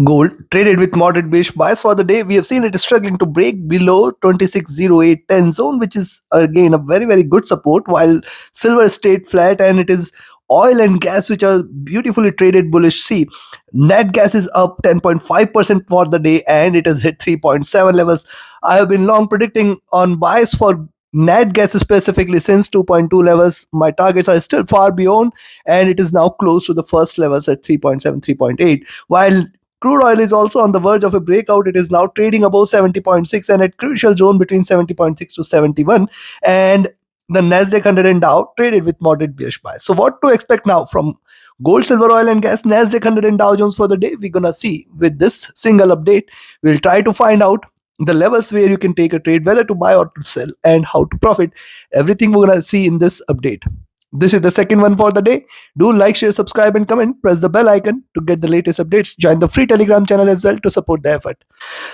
Gold traded with moderate bearish bias for the day. We have seen it struggling to break below 260810 zone, which is again a very good support, while silver stayed flat, and it is oil and gas which are beautifully traded bullish. See, net gas is up 10.5% for the day, and it has hit 3.7 levels. I have been long predicting on bias for net gas specifically since 2.2 levels. My targets are still far beyond, and it is now close to the first levels at 3.7, 3.8. While crude oil is also on the verge of a breakout. It is now trading above 70.6 and at crucial zone between 70.6 to 71. And the Nasdaq 100 and Dow traded with moderate bearish bias. So what to expect now from gold, silver, oil and gas, Nasdaq 100 and Dow Jones for the day? We're going to see with this single update. We'll try to find out the levels where you can take a trade, whether to buy or to sell, and how to profit. Everything we're going to see in this update. This is the second one for the day. Do like, share, subscribe, and comment. Press the bell icon to get the latest updates. Join the free Telegram channel as well to support the effort.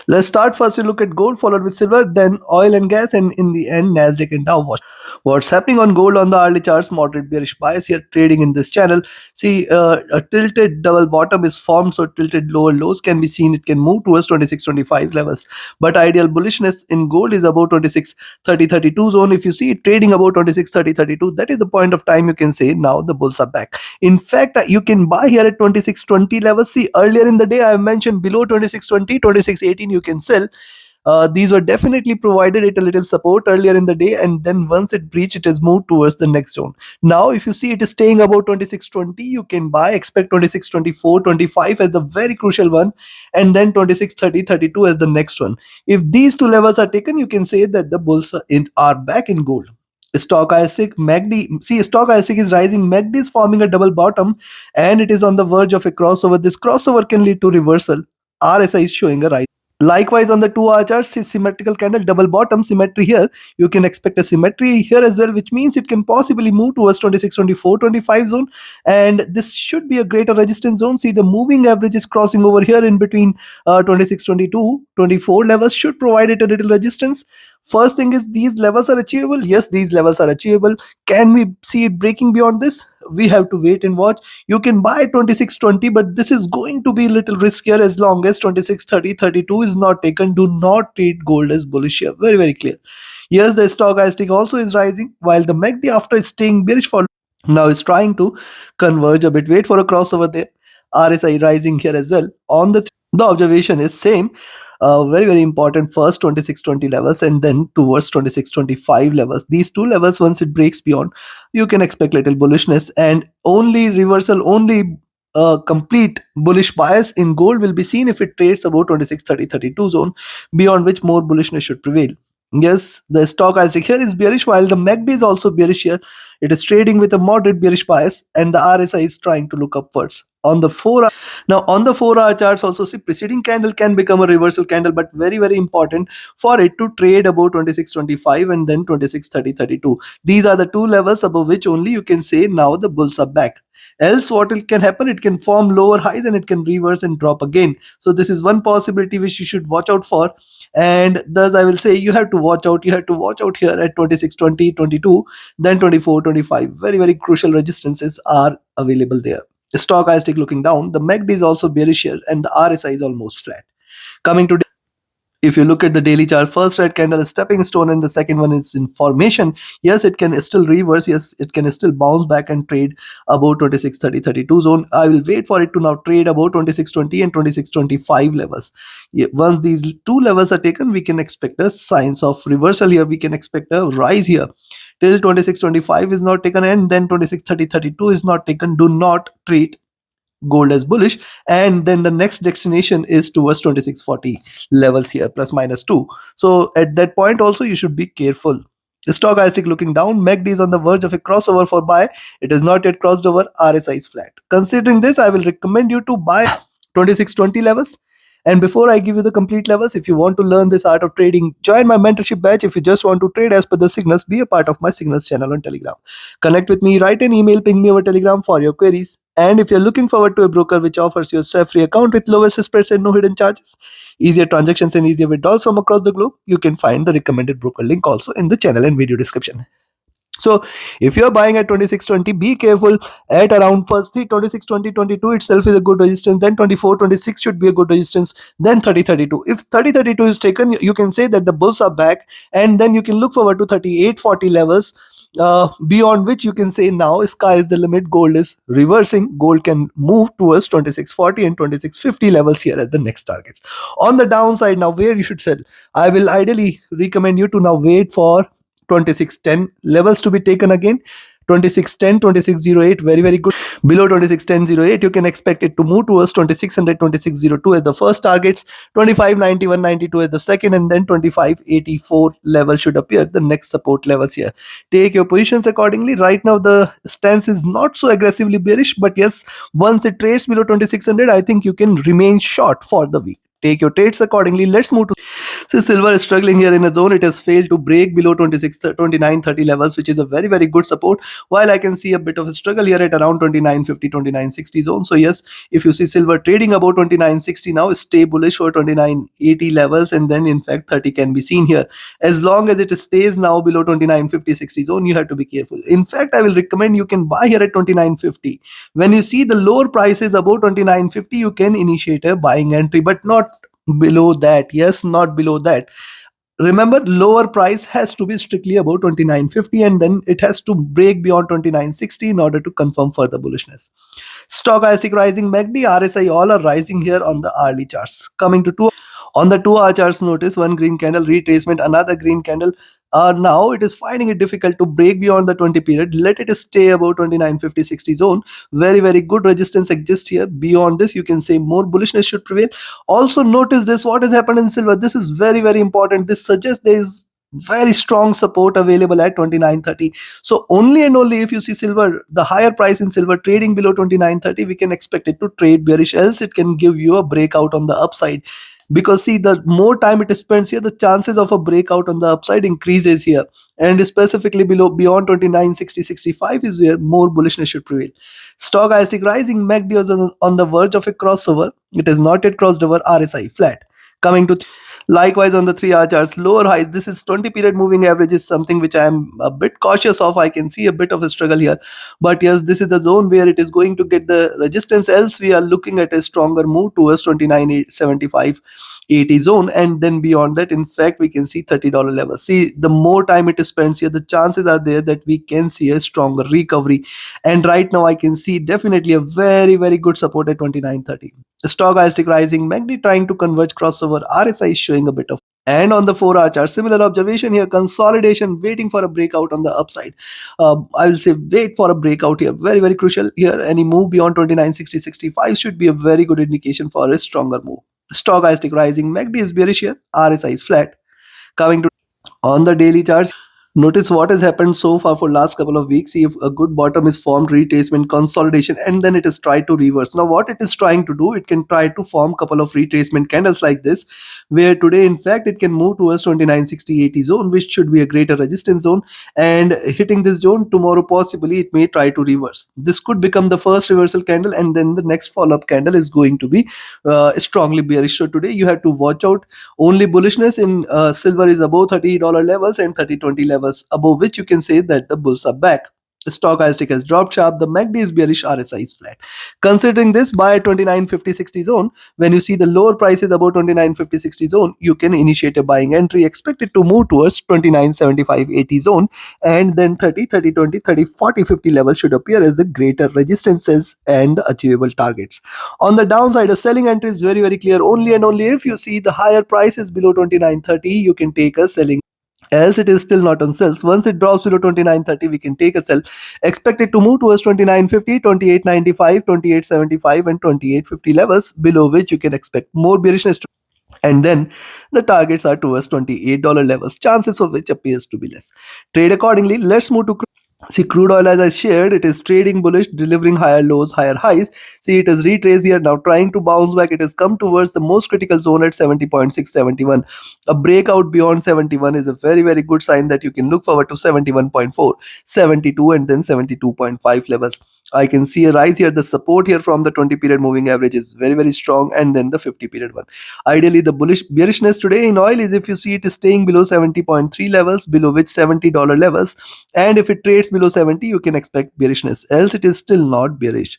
Let's start first. We look at gold, followed with silver, then oil and gas, and in the end, Nasdaq and Dow. What's happening on gold on the early charts? Moderate bearish bias here trading in this channel. See, a tilted double bottom is formed, so tilted lower lows can be seen. It can move towards 2625 levels, but ideal bullishness in gold is about 2630-32 zone. If you see it trading about 2630-32, that is the point of time you can say now the bulls are back. In fact, you can buy here at 2620 levels. See, earlier in the day I mentioned below 2620, 2618 you can sell. These were definitely provided it a little support earlier in the day, and then once it breached, it has moved towards the next zone. Now, if you see it is staying about 2620, you can buy. Expect 2624, 25 as the very crucial one, and then 2630, 32 as the next one. If these two levels are taken, you can say that the bulls are back in gold. Stochastic MACD, see, stochastic is rising, MACD is forming a double bottom, and it is on the verge of a crossover. This crossover can lead to reversal. RSI is showing a rise. Likewise, on the 2-hour chart, see symmetrical candle, double bottom symmetry here. You can expect a symmetry here as well, which means it can possibly move towards 26, 24, 25 zone. And this should be a greater resistance zone. See, the moving average is crossing over here in between 26, 22, 24 levels, should provide it a little resistance. First thing is, these levels are achievable. Yes, these levels are achievable. Can we see it breaking beyond this? We have to wait and watch. You can buy 2620, but this is going to be a little riskier as long as 2630, 32 is not taken. Do not treat gold as bullish here. Very clear. Yes, the stochastic also is rising, while the MACD, after staying bearish for now, is trying to converge a bit. Wait for a crossover there. RSI rising here as well. On the observation is same. Very important. First 2620 levels, and then towards 2625 levels. These two levels, once it breaks beyond, you can expect little bullishness, and only reversal, only complete bullish bias in gold will be seen if it trades about 2630-32 zone, beyond which more bullishness should prevail. Yes, the stochastic here is bearish, while the MACD is also bearish here. It is trading with a moderate bearish bias, and the RSI is trying to look upwards. On the 4-hour, now on the 4-hour charts also, see, preceding candle can become a reversal candle, but very important for it to trade above 2625 and then 2630-32. These are the two levels above which only you can say now the bulls are back. Else what can happen, it can form lower highs and it can reverse and drop again. So this is one possibility which you should watch out for, and thus I will say you have to watch out. You have to watch out here at 2620, 22, then 24, 25. Very crucial resistances are available there. The stochastic looking down, the MACD is also bearish here, and the RSI is almost flat. Coming to, if you look at the daily chart, first red candle is stepping stone, and the second one is in formation. Yes, it can still reverse. Yes, it can still bounce back and trade about 2630-32 zone. I will wait for it to now trade about 2620 and 2625 levels. Once these two levels are taken, we can expect a signs of reversal here. We can expect a rise here till 2625 is not taken, and then 2630-32 is not taken. Do not treat gold as bullish, and then the next destination is towards 2640 levels here, plus minus 2. So at that point also you should be careful. The stochastic looking down, MACD is on the verge of a crossover for buy. It is not yet crossed over. RSI is flat. Considering this, I will recommend you to buy 2620 levels. And before I give you the complete levels, if you want to learn this art of trading, join my mentorship batch. If you just want to trade as per the signals, be a part of my signals channel on Telegram. Connect with me, write an email, ping me over Telegram for your queries. And if you're looking forward to a broker which offers you a free account with lowest spreads and no hidden charges, easier transactions and easier withdrawals from across the globe, you can find the recommended broker link also in the channel and video description. So if you're buying at 2620, be careful at around first. See, 2620, 22 itself is a good resistance, then 24, 26 should be a good resistance, then 30, 32. If 30, 32 is taken, you can say that the bulls are back, and then you can look forward to 38, 40 levels, beyond which you can say now sky is the limit. Gold is reversing. Gold can move towards 2640 and 2650 levels here as the next targets. On the downside, now where you should sell, I will ideally recommend you to now wait for 2610 levels to be taken again. 2610, 2608, very very good. Below 2610.08 you can expect it to move towards 2600, 2602 as the first targets, 2591.92 as the second, and then 2584 level should appear the next support levels here. Take your positions accordingly. Right now the stance is not so aggressively bearish, but yes, once it trades below 2600, I think you can remain short for the week. Take your trades accordingly. Let's move to, so silver is struggling here in a zone. It has failed to break below 26, 29.30 levels, which is a very, very good support. While I can see a bit of a struggle here at around 29.50, 29.60 zone. So yes, if you see silver trading about 29.60 now, stay bullish for 29.80 levels, and then in fact 30 can be seen here. As long as it stays now below 29.50, 60 zone, you have to be careful. In fact, I will recommend you can buy here at 29.50. When you see the lower prices above 29.50, you can initiate a buying entry, but not below that. Yes, not below that. Remember, lower price has to be strictly about 29.50, and then it has to break beyond 29.60 in order to confirm further bullishness. Stochastic rising, MACD, RSI, all are rising here on the hourly charts. Coming to on the 2 hour charts, notice one green candle retracement, another green candle. Now it is finding it difficult to break beyond the 20 period. Let it stay above 29.50, 60 zone. Very, very good resistance exists here. Beyond this, you can say more bullishness should prevail. Also notice this, what has happened in silver. This is very, very important. This suggests there is very strong support available at 29.30. So only and only if you see silver, the higher price in silver trading below 29.30, we can expect it to trade bearish, else it can give you a breakout on the upside. Because see, the more time it spends here, the chances of a breakout on the upside increases here, and specifically below beyond 29.60, 65 is where more bullishness should prevail. Stochastic rising, MACD is on the verge of a crossover. It has not yet crossed over RSI flat. Coming to likewise on the 3 hour charts, lower highs. This is 20 period moving average is something which I am a bit cautious of. I can see a bit of a struggle here, but yes, this is the zone where it is going to get the resistance, else we are looking at a stronger move towards 29.75, 80 zone, and then beyond that, in fact, we can see $30 level. See, the more time it spends here, the chances are there that we can see a stronger recovery, and right now I can see definitely a very, very good support at 29.30. Stochastic rising, MACD trying to converge crossover, RSI is showing a bit of. And on the 4 hour chart, similar observation here, consolidation, waiting for a breakout on the upside. I will say wait for a breakout here. Very, very crucial here. Any move beyond 29.60, 65 should be a very good indication for a stronger move. Stochastic rising, MACD is bearish here, RSI is flat. Coming to on the daily charts, notice what has happened so far for last couple of weeks. See, if a good bottom is formed, retracement, consolidation, and then it is tried to reverse. Now what it is trying to do, it can try to form couple of retracement candles like this, where today in fact it can move towards 29.60, 80 zone, which should be a greater resistance zone, and hitting this zone tomorrow possibly it may try to reverse. This could become the first reversal candle, and then the next follow-up candle is going to be strongly bearish. So today you have to watch out. Only bullishness in silver is above $30 levels and 30.20 levels, above which you can say that the bulls are back. The stochastic has dropped sharp. The MACD is bearish. RSI is flat. Considering this, buy 29.50, 60 zone. When you see the lower prices above 29.50, 60 zone, you can initiate a buying entry. Expect it to move towards 29.75, 80 zone, and then 30, 30, 20, 30, 40, 50 levels should appear as the greater resistances and achievable targets. On the downside, a selling entry is very, very clear. Only and only if you see the higher prices below 29.30, you can take a selling, else it is still not on sales. Once it drops below 29.30, we can take a sell. Expect it to move towards 29.50, 28.95, 28.75, and 28.50 levels, below which you can expect more bearishness to, and then the targets are towards $28 levels, chances of which appears to be less. Trade accordingly. Let's move to crude. See, crude oil, as I shared, it is trading bullish, delivering higher lows, higher highs. See, it has retraced here, now trying to bounce back. It has come towards the most critical zone at 70.6, 71. A breakout beyond 71 is a very, very good sign that you can look forward to 71.4, 72, and then 72.5 levels. I can see a rise here. The support here from the 20 period moving average is very, very strong, and then the 50 period one. Ideally, the bearishness today in oil is if you see it is staying below 70.3 levels, below which $70 levels, and if it trades below 70, you can expect bearishness. Else, it is still not bearish.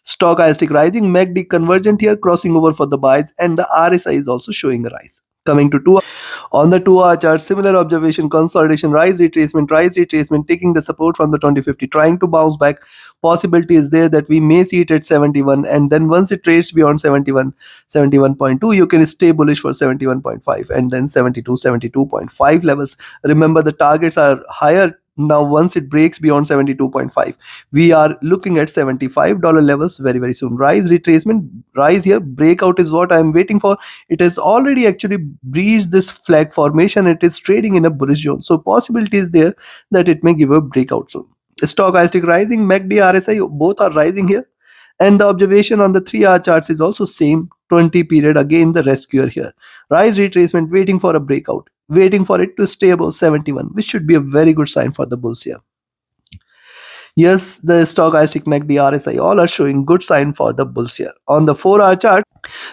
Stochastic rising, MACD convergent here, crossing over for the buys, and the RSI is also showing a rise. Coming to 2 on the 2-hour chart, similar observation, consolidation, rise retracement, taking the support from the 2050, trying to bounce back. Possibility is there that we may see it at 71, and then once it trades beyond 71, 71.2, you can stay bullish for 71.5 and then 72, 72.5 levels. Remember, the targets are higher now. Once it breaks beyond 72.5, we are looking at $75 levels very, very soon. Rise retracement, rise here, breakout is what I'm waiting for. It has already actually breached this flag formation. It is trading in a bullish zone, so possibility is there that it may give a breakout soon. Stochastic rising, MACD, RSI both are rising here, and the observation on the 3-hour charts is also same. 20 period, again the rescuer here. Rise retracement, waiting for a breakout, waiting for it to stay above 71, which should be a very good sign for the bulls here. Yes, the stochastic, MACD, RSI all are showing good sign for the bulls here. On the 4-hour chart,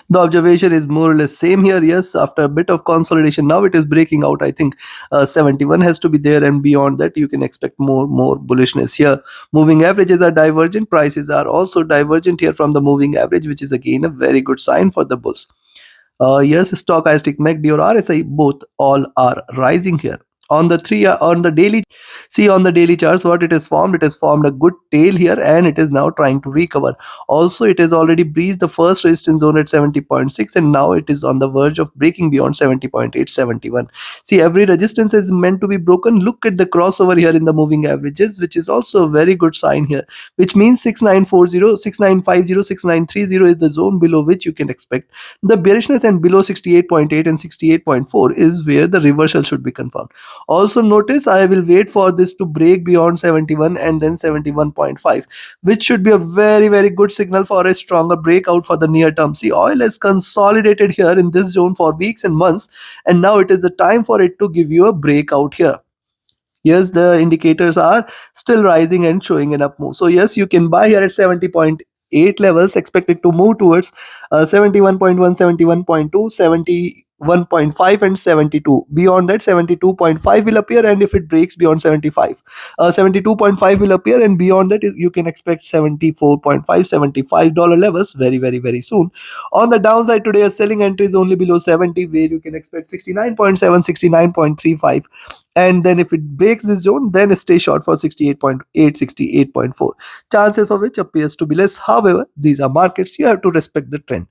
the observation is more or less same here. Yes, after a bit of consolidation, now it is breaking out. I think 71 has to be there, and beyond that you can expect more bullishness here. Moving averages are divergent, prices are also divergent here from the moving average, which is again a very good sign for the bulls. Yes, stochastic, MACD or RSI both all are rising here. On the daily, see on the daily charts what it has formed. It has formed a good tail here, and it is now trying to recover. Also, it has already breached the first resistance zone at 70.6, and now it is on the verge of breaking beyond 70.8, 71. See, every resistance is meant to be broken. Look at the crossover here in the moving averages, which is also a very good sign here, which means 6940, 6950, 6930 is the zone below which you can expect the bearishness, and below 68.8 and 68.4 is where the reversal should be confirmed. Also notice, I will wait for this to break beyond 71 and then 71.5, which should be a very, very good signal for a stronger breakout for the near term. See, oil has consolidated here in this zone for weeks and months, and now it is the time for it to give you a breakout here. Yes, the indicators are still rising and showing an up move. So yes, you can buy here at 70.8 levels, expected to move towards 71.1, 71.2, 71.5 and 72. Beyond that, 72.5 will appear, and if it breaks beyond 75, 72.5 will appear, and beyond that you can expect 74.5, $75 levels very, very, very soon. On the downside today, a selling entry is only below 70, where you can expect 69.7, 69.35, and then if it breaks this zone, then stay short for 68.8, 68.4, chances for which appears to be less. However, these are markets, you have to respect the trend,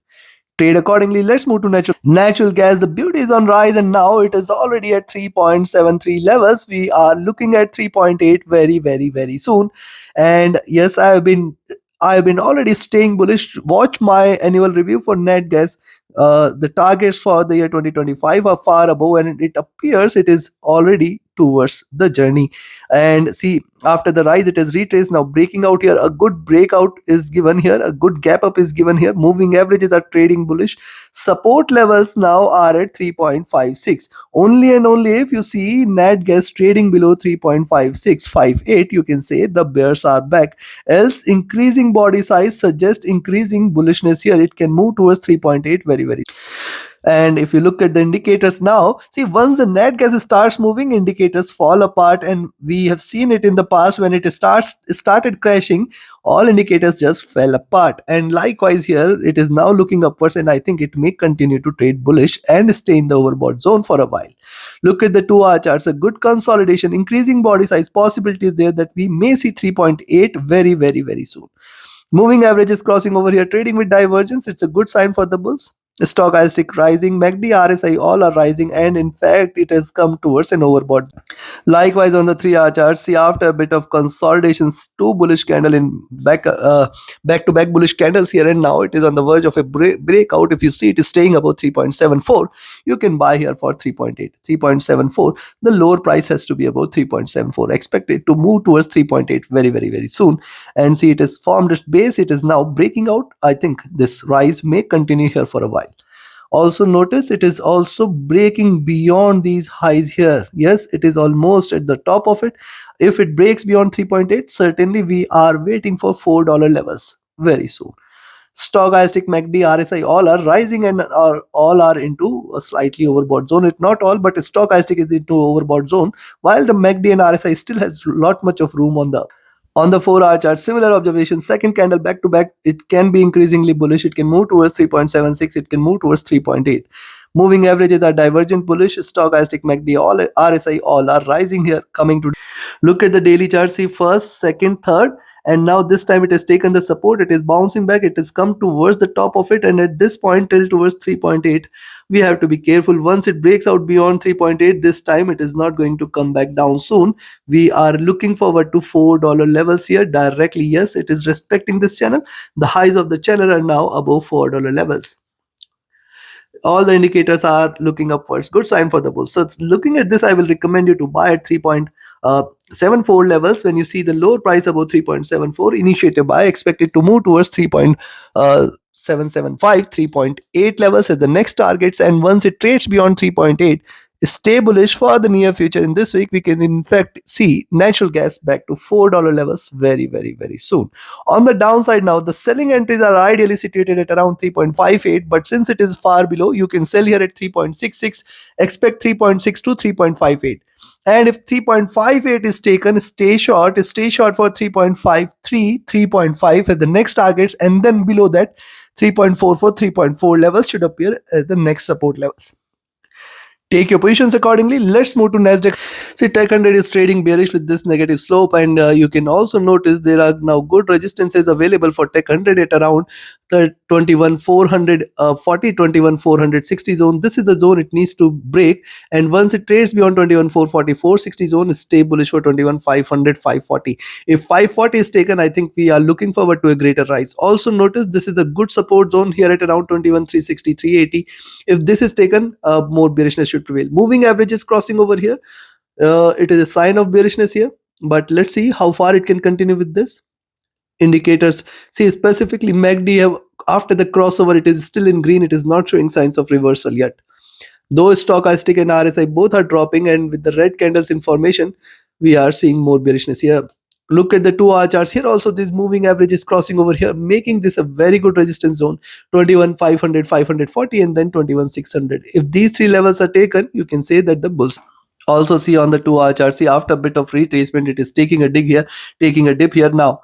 trade accordingly. Let's move to natural gas. The beauty is on rise, and now it is already at 3.73 levels. We are looking at 3.8 very, very, very soon. And yes, I have been already staying bullish. Watch my annual review for net gas. The targets for the year 2025 are far above, and it appears it is already towards the journey. And see, after the rise, it has retraced, now breaking out here. A good breakout is given here, a good gap up is given here. Moving averages are trading bullish. Support levels now are at 3.56. Only and only if you see net gas trading below 3.5658, you can say the bears are back. Else, increasing body size suggests increasing bullishness here. It can move towards 3.8 very, very. And if you look at the indicators now, see, once the net gas starts moving, indicators fall apart, and we have seen it in the past. When it started crashing, all indicators just fell apart. And likewise here, it is now looking upwards, and I think it may continue to trade bullish and stay in the overbought zone for a while. Look at the 2-hour charts, a good consolidation, increasing body size, possibilities there that we may see 3.8 very, very, very soon. Moving averages crossing over here, trading with divergence, it's a good sign for the bulls. Stochastic rising, MACD, RSI all are rising, and in fact it has come towards an overbought. Likewise on the 3-hour chart, see, after a bit of consolidations, two bullish candle in back to back bullish candles here, and now it is on the verge of a breakout. If you see it is staying above 3.74, you can buy here for 3.8, 3.74. The lower price has to be above 3.74. Expect it to move towards 3.8 very, very, very soon. And see, it has formed its base, it is now breaking out. I think this rise may continue here for a while. Also notice, it is also breaking beyond these highs here. Yes, it is almost at the top of it. If it breaks beyond 3.8, certainly we are waiting for $4 levels very soon. Stochastic, MACD, RSI all are rising and are all are into a slightly overbought zone. It not all, but stochastic is into overbought zone, while the MACD and RSI still has lot much of room on the 4-hour chart. Similar observation, second candle back to back, it can be increasingly bullish. It can move towards 3.76, it can move towards 3.8. Moving averages are divergent bullish. Stochastic, MACD, all RSI all are rising here. Coming to look at the daily chart, see first, second, third, and now this time it has taken the support. It is bouncing back. It has come towards the top of it, and at this point till towards 3.8. We have to be careful. Once it breaks out beyond 3.8, this time it is not going to come back down soon. We are looking forward to $4 levels here directly. Yes, it is respecting this channel. The highs of the channel are now above $4 levels. All the indicators are looking upwards. Good sign for the bulls. So looking at this, I will recommend you to buy at 3.74 levels. When you see the lower price above 3.74, initiative buy, expect it to move towards 3.775, 3.8 levels as the next targets. And once it trades beyond 3.8, stay bullish for the near future. In this week, we can in fact see natural gas back to $4 levels very, very, very soon. On the downside now, the selling entries are ideally situated at around 3.58, but since it is far below, you can sell here at 3.66, expect 3.6 to 3.58. And if 3.58 is taken, stay short for 3.53, 3.5 at the next targets, and then below that 3.44, 3.4 levels should appear as the next support levels. Take your positions accordingly. Let's move to Nasdaq. See, Tech 100 is trading bearish with this negative slope, and you can also notice there are now good resistances available for Tech 100 at around the 21,440, 21,460 zone. This is the zone it needs to break, and once it trades beyond 21,440, 460 zone, stay bullish for 21,500, 540. If 540 is taken, I think we are looking forward to a greater rise. Also notice this is a good support zone here at around 21,360, 380. If this is taken, more bearishness should prevail. Moving averages crossing over here, it is a sign of bearishness here, but let's see how far it can continue with this. Indicators, see specifically MACD, after the crossover it is still in green. It is not showing signs of reversal yet, though stochastic and RSI both are dropping, and with the red candles information we are seeing more bearishness here. Look at the 2-hour charts here. Also, this moving average is crossing over here, making this a very good resistance zone. 21,500, 540, and then 21,600. If these three levels are taken, you can say that the bulls. Also see on the 2-hour chart, see after a bit of retracement, it is taking a dig here, taking a dip here. Now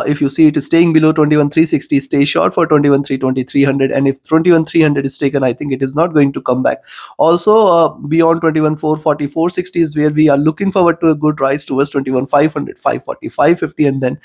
if you see it is staying below 21,360, stay short for 21,320, 300, and if 21,300 is taken, I think it is not going to come back. Also beyond 21,440, 460 is where we are looking forward to a good rise towards 21,500, 540, 550, and then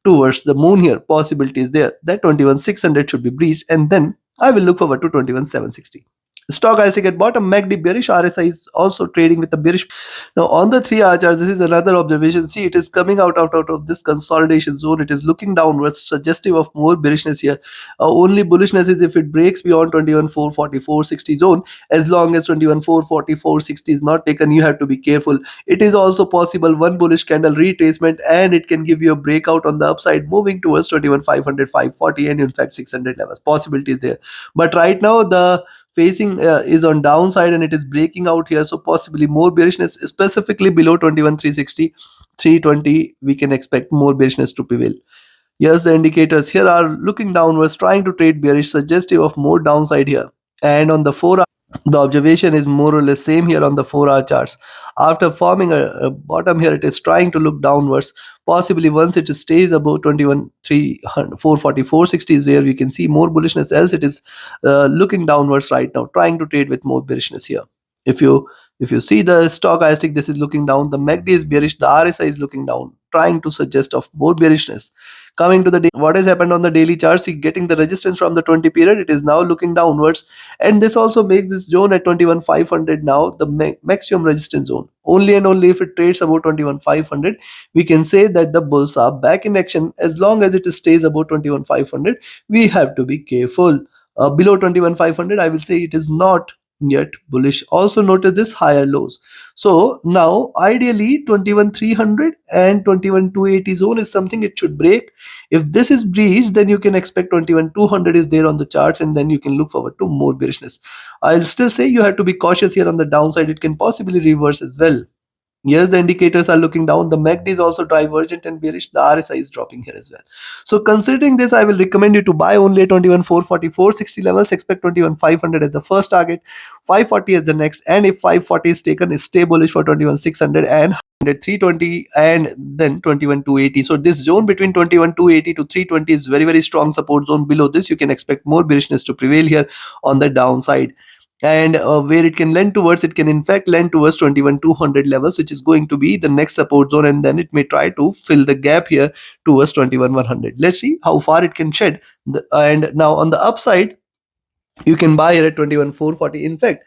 towards the moon here. Possibility is there that 21,600 should be breached, and then I will look forward to 21,760. Stochastic at bottom, MACD bearish, RSI is also trading with a bearish. Now on the 3-hour chart, this is another observation. See, it is coming out of this consolidation zone. It is looking downwards, suggestive of more bearishness here. Only bullishness is if it breaks beyond 21,440, 460 zone. As long as 21,440, 460 is not taken, you have to be careful. It is also possible one bullish candle retracement, and it can give you a breakout on the upside, moving towards 21,500, 540, and in fact 600 levels. Possibility is there, but right now the facing is on downside, and it is breaking out here, so possibly more bearishness, specifically below 21,360, 320. We can expect more bearishness to prevail. Yes, the indicators here are looking downwards, trying to trade bearish, suggestive of more downside here. And on the 4-hour, the observation is more or less same here on the 4-hour charts. After forming a bottom here, it is trying to look downwards. Possibly once it stays above 21,440, 460 is where we can see more bullishness. Else it is looking downwards right now, trying to trade with more bearishness here. If you see the stochastic, this is looking down. The MACD is bearish. The RSI is looking down, trying to suggest of more bearishness. Coming to the day, what has happened on the daily chart? See, getting the resistance from the 20 period, it is now looking downwards, and this also makes this zone at 21,500 now the maximum resistance zone. Only and only if it trades about 21,500, we can say that the bulls are back in action. As long as it stays above 21,500, we have to be careful. Below 21,500, I will say it is not yet bullish. Also notice this higher lows. So now ideally 21,300 and 21,280 zone is something it should break. If this is breached, then you can expect 21,200 is there on the charts, and then you can look forward to more bearishness. I'll still say you have to be cautious here on the downside. It can possibly reverse as well. Yes, the indicators are looking down. The MACD is also divergent and bearish. The RSI is dropping here as well. So considering this, I will recommend you to buy only at 21,440, 460 levels. Expect 21,500 as the first target, 540 as the next. And if 540 is taken, stay bullish for 21,600 and 320 and then 21,280. So this zone between 21,280 to 320 is very, very strong support zone. Below this, you can expect more bearishness to prevail here on the downside. And where it can lend towards, it can in fact lend towards 21,200 levels, which is going to be the next support zone, and then it may try to fill the gap here towards 21,100. Let's see how far it can shed. And now on the upside, you can buy here at 21,440. In fact,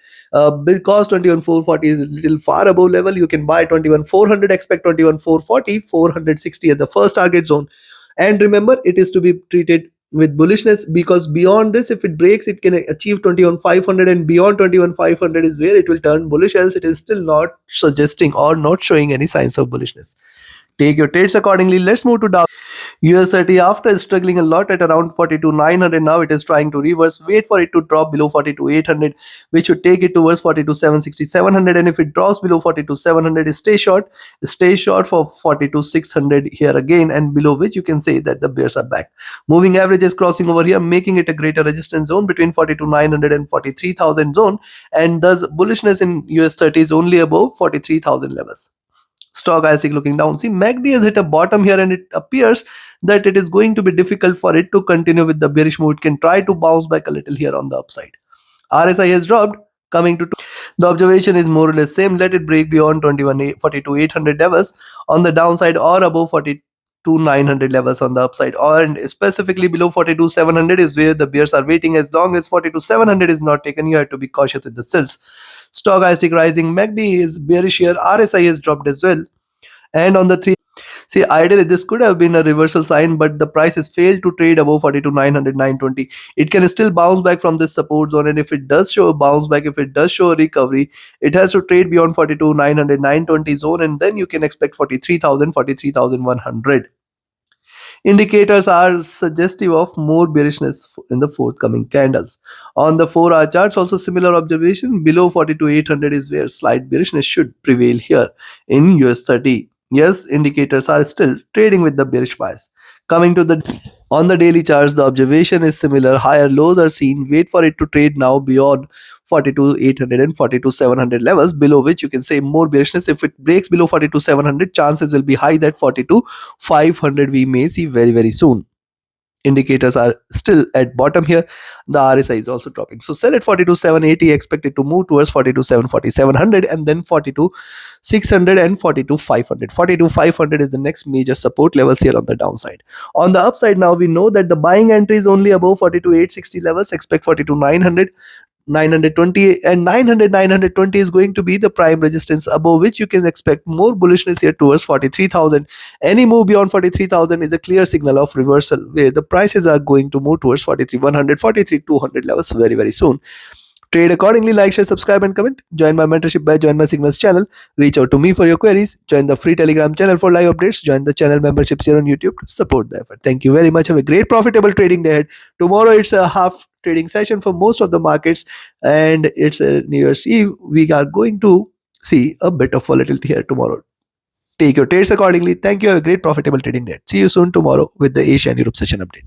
because 21,440 is a little far above level, you can buy 21,400. Expect 21,440, 460 at the first target zone. And remember, it is to be treated with bullishness, because beyond this, if it breaks, it can achieve 21,500, and beyond 21,500 is where it will turn bullish, else it is still not suggesting or not showing any signs of bullishness. Take your trades accordingly. Let's move to Dow. US30, after struggling a lot at around 42,900, now it is trying to reverse. Wait for it to drop below 42,800, which should take it towards 42,760, 700. And if it drops below 42,700, stay short. Stay short for 42,600 here again, and below which you can say that the bears are back. Moving average is crossing over here, making it a greater resistance zone between 42,900 and 43,000 zone, and thus bullishness in US30 is only above 43,000 levels. Stochastic looking down. See, MACD has hit a bottom here, and it appears that it is going to be difficult for it to continue with the bearish move. It can try to bounce back a little here on the upside. RSI has dropped, coming to the observation is more or less same. Let it break beyond 42,800 levels on the downside, or above 42,900 levels on the upside, or and specifically below 42,700 is where the bears are waiting. As long as 42,700 is not taken, you have to be cautious with the sells. Stochastic rising, MACD is bearish here, RSI has dropped as well. And on the 3, see, ideally this could have been a reversal sign, but the price has failed to trade above 42,900, 920. It can still bounce back from this support zone, and if it does show a bounce back, if it does show a recovery, it has to trade beyond 42,900, 920 zone, and then you can expect 43,000, 43,100. Indicators are suggestive of more bearishness in the forthcoming candles. On the 4-hour charts, also similar observation. Below 42,800 is where slight bearishness should prevail here in US30. Yes, indicators are still trading with the bearish bias. Coming to the on the daily charts, the observation is similar. Higher lows are seen. Wait for it to trade now beyond 42,800 and 42,700 levels, below which you can say more bearishness. If it breaks below 42,700, chances will be high that 42,500 we may see very, very soon. Indicators are still at bottom here. The RSI is also dropping. So sell at 42,780, expected to move towards 42,740, 700, and then 42,600 and 42,500. 42,500 is the next major support levels here on the downside. On the upside, now we know that the buying entry is only above 42,860 levels. Expect 42,900. 920 and 900, 920 is going to be the prime resistance, above which you can expect more bullishness here towards 43,000. Any move beyond 43,000 is a clear signal of reversal, where the prices are going to move towards 43,100, 43,200 levels very, very soon. Trade accordingly. Like, share, subscribe, and comment. Join my mentorship by Join My Signals channel. Reach out to me for your queries. Join the free Telegram channel for live updates. Join the channel memberships here on YouTube to support the effort. Thank you very much. Have a great profitable trading day ahead. Tomorrow it's a half trading session for most of the markets, and it's a New Year's Eve. We are going to see a bit of volatility here tomorrow. Take your trades accordingly. Thank you. Have a great profitable trading day. See you soon tomorrow with the Asia and Europe session update.